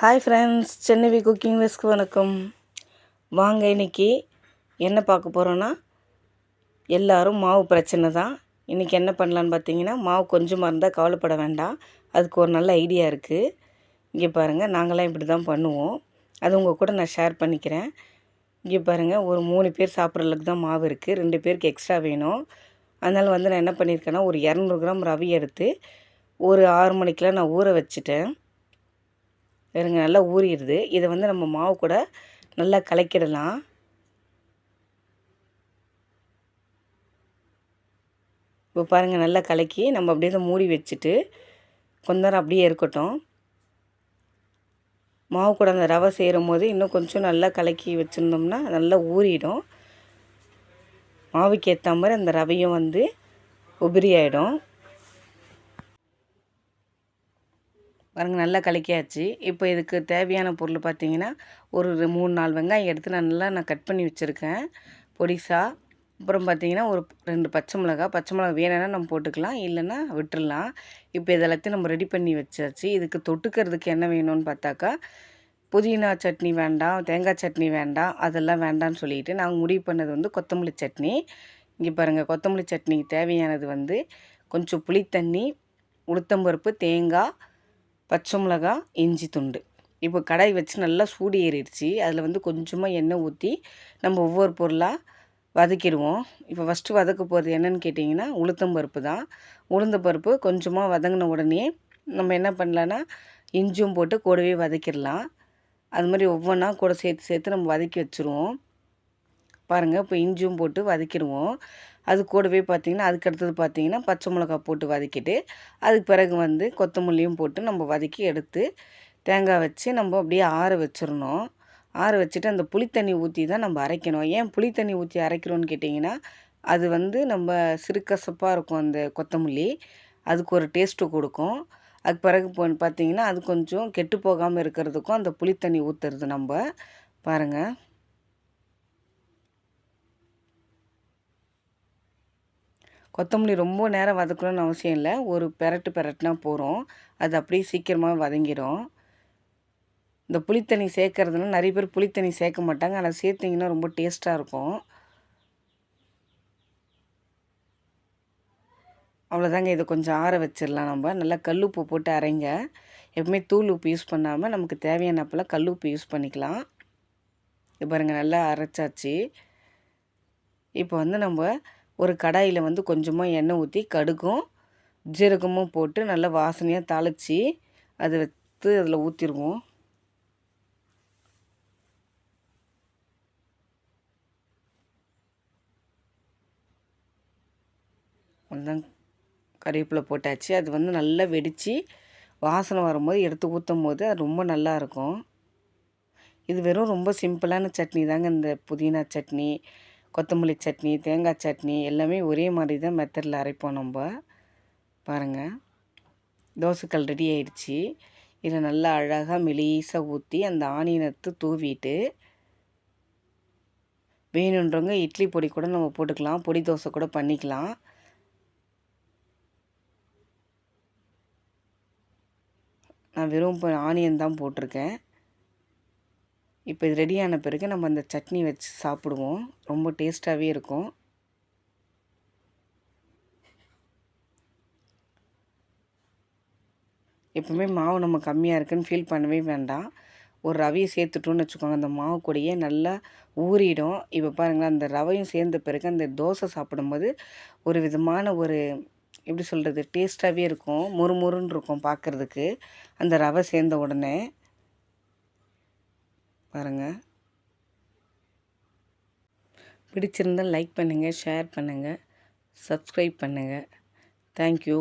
Hi friends, Chennai cooking whisk வணக்கம். வாங்க, இன்றைக்கி என்ன பார்க்க போகிறோன்னா, எல்லோரும் மாவு பிரச்சனை தான். இன்றைக்கி என்ன பண்ணலான்னு பார்த்தீங்கன்னா, மாவு கொஞ்சமாக இருந்தால் கவலைப்பட வேண்டாம். அதுக்கு ஒரு நல்ல ஐடியா இருக்குது. இங்கே பாருங்கள், நாங்களாம் இப்படி தான் பண்ணுவோம். அது உங்கள் கூட நான் ஷேர் பண்ணிக்கிறேன். இங்கே பாருங்கள், ஒரு 3 பேர் சாப்பிட்றதுக்கு தான் மாவு இருக்குது. 2 பேருக்கு எக்ஸ்ட்ரா வேணும். அதனால் நான் என்ன பண்ணியிருக்கேன்னா, ஒரு 200 கிராம் ரவை எடுத்து ஒரு 6 மணிக்கெலாம் நான் ஊற வச்சுட்டேன். வேறுங்க நல்லா ஊறிடுது. இதை நம்ம மாவு கூட நல்லா கலக்கிடலாம். இப்போ பாருங்கள், நல்லா கலக்கி நம்ம அப்படியே தான் மூடி வச்சுட்டு கொஞ்ச நேரம் அப்படியே இருக்கட்டும். மாவு கூட அந்த ரவை செய்யும் போது இன்னும் கொஞ்சம் நல்லா கலக்கி வச்சுருந்தோம்னா நல்லா ஊறிடும். மாவுக்கு ஏற்ற மாதிரி அந்த ரவையும் உதிரி ஆகிடும். பாருங்கள், நல்லா கலக்கியாச்சு. இப்போ இதுக்கு தேவையான பொருள் பார்த்திங்கன்னா, ஒரு 3-4 வெங்காயம் எடுத்து நான் கட் பண்ணி வச்சுருக்கேன் பொடிசாக. அப்புறம் பார்த்திங்கன்னா, ஒரு 2 பச்சை மிளகா வேணும்னா நம்ம போட்டுக்கலாம், இல்லைன்னா விட்டுடலாம். இப்போ இதெல்லாத்தையும் நம்ம ரெடி பண்ணி வச்சாச்சு. இதுக்கு தொட்டுக்கிறதுக்கு என்ன வேணும்னு பார்த்தாக்கா, புதினா சட்னி வேண்டாம், தேங்காய் சட்னி வேண்டாம், அதெல்லாம் வேண்டாம்னு சொல்லிட்டு நாங்கள் முடிவு பண்ணது கொத்தமல்லி சட்னி. இங்கே பாருங்கள், கொத்தமல்லி சட்னிக்கு தேவையானது கொஞ்சம் புளித்தண்ணி, உளுத்தம்பருப்பு, தேங்காய், பச்சை மிளகா, இஞ்சி துண்டு. இப்போ கடாய் வச்சு நல்லா சூடு ஏறிடுச்சு. அதில் கொஞ்சமாக எண்ணெய் ஊற்றி நம்ம ஒவ்வொரு பொருளாக வதக்கிடுவோம். இப்போ ஃபஸ்ட்டு வதக்க போகிறது என்னென்னு கேட்டிங்கன்னா, உளுத்தம்பருப்பு தான். உளுந்தம்பருப்பு கொஞ்சமாக வதங்கின உடனே நம்ம என்ன பண்ணலான்னா, இஞ்சும் போட்டு கூடவே வதக்கிடலாம். அது மாதிரி ஒவ்வொன்றா கூட சேர்த்து நம்ம வதக்கி வச்சுருவோம். பாருங்கள், இப்போ இஞ்சியும் போட்டு வதக்கிடுவோம். அது கூடவே பார்த்திங்கன்னா, அதுக்கு அடுத்தது பார்த்திங்கன்னா பச்சை மிளகா போட்டு வதக்கிட்டு, அதுக்கு பிறகு கொத்தமல்லியும் போட்டு நம்ம வதக்கி எடுத்து தேங்காய் வச்சு நம்ம அப்படியே ஆற வச்சிடணும். ஆற வச்சுட்டு அந்த புளித்தண்ணி ஊற்றி தான் நம்ம அரைக்கணும். ஏன் புளித்தண்ணி ஊற்றி அரைக்கிறோன்னு கேட்டிங்கன்னா, அது நம்ம சிறுகசப்பாக இருக்கும் அந்த கொத்தமல்லி. அதுக்கு ஒரு டேஸ்ட்டு கொடுக்கும். அதுக்கு பிறகு பார்த்திங்கன்னா, அது கொஞ்சம் கெட்டு போகாமல் இருக்கிறதுக்கும் அந்த புளித்தண்ணி ஊற்றுறது நம்ம. பாருங்கள், கொத்தமல்லி ரொம்ப நேரம் வதக்கணும்னு அவசியம் இல்லை. ஒரு பெரட்டுனா போகிறோம். அது அப்படியே சீக்கிரமாக வதங்கிடும். இந்த புளித்தண்ணி சேர்க்கறதுனா நிறைய பேர் புளித்தண்ணி சேர்க்க மாட்டாங்க. ஆனால் சேர்த்திங்கன்னா ரொம்ப டேஸ்ட்டாக இருக்கும். அவ்வளோதாங்க, இதை கொஞ்சம் ஆற வச்சிடலாம். நம்ம நல்லா கல் உப்பு போட்டு அரைங்க. எப்பவுமே தூள் உப்பு யூஸ் பண்ணாமல் நமக்கு தேவையான அப்போல்லாம் கல் உப்பு யூஸ் பண்ணிக்கலாம். இது பாருங்கள், நல்லா அரைச்சாச்சு. இப்போ நம்ம ஒரு கடாயில் கொஞ்சமாக எண்ணெய் ஊற்றி கடுகும் ஜீரகமும் போட்டு நல்லா வாசனையாக தாளித்து அதை வைத்து அதில் ஊற்றிடுவோம். அதுதான் கறிவேப்பிலை போட்டாச்சு. அது நல்லா வெடித்து வாசனை வரும்போது எடுத்து ஊற்றும் போது அது ரொம்ப நல்லாயிருக்கும். இது வெறும் ரொம்ப சிம்பிளான சட்னி தாங்க. இந்த புதினா சட்னி, கொத்தமல்லி சட்னி, தேங்காய் சட்னி எல்லாமே ஒரே மாதிரி தான் மெத்தடில் அரைப்போம் நம்ம. பாருங்கள், தோசைக்கல் ரெடி ஆயிடுச்சு. இதில் நல்லா அழகாக மெலிசாக ஊற்றி அந்த ஆனியனத்தை தூவிட்டு, வேணுன்றவங்க இட்லி பொடி கூட நம்ம போட்டுக்கலாம், பொடி தோசை கூட பண்ணிக்கலாம். நான் வெறும் ஆனியன் தான் போட்டிருக்கேன். இப்போ இது ரெடியான பிறகு நம்ம அந்த சட்னி வச்சு சாப்பிடுவோம். ரொம்ப டேஸ்ட்டாகவே இருக்கும். எப்பவுமே மாவு நம்ம கம்மியாக இருக்குதுன்னு ஃபீல் பண்ணவே வேண்டாம். ஒரு ரவையை சேர்த்துட்டோன்னு வச்சுக்கோங்க, அந்த மாவு கூடயே நல்லா ஊறிடும். இப்போ பாருங்கள், அந்த ரவையும் சேர்ந்த பிறகு அந்த தோசை சாப்பிடும்போது ஒரு விதமான எப்படி சொல்கிறது, டேஸ்ட்டாகவே இருக்கும். முறுமுறுன்னு இருக்கும் பார்க்குறதுக்கு அந்த ரவை சேர்ந்த உடனே. பாருங்கள், பிடிச்சிருந்தால் லைக் பண்ணுங்கள், ஷேர் பண்ணுங்கள், சப்ஸ்கிரைப் பண்ணுங்கள். தேங்க்யூ.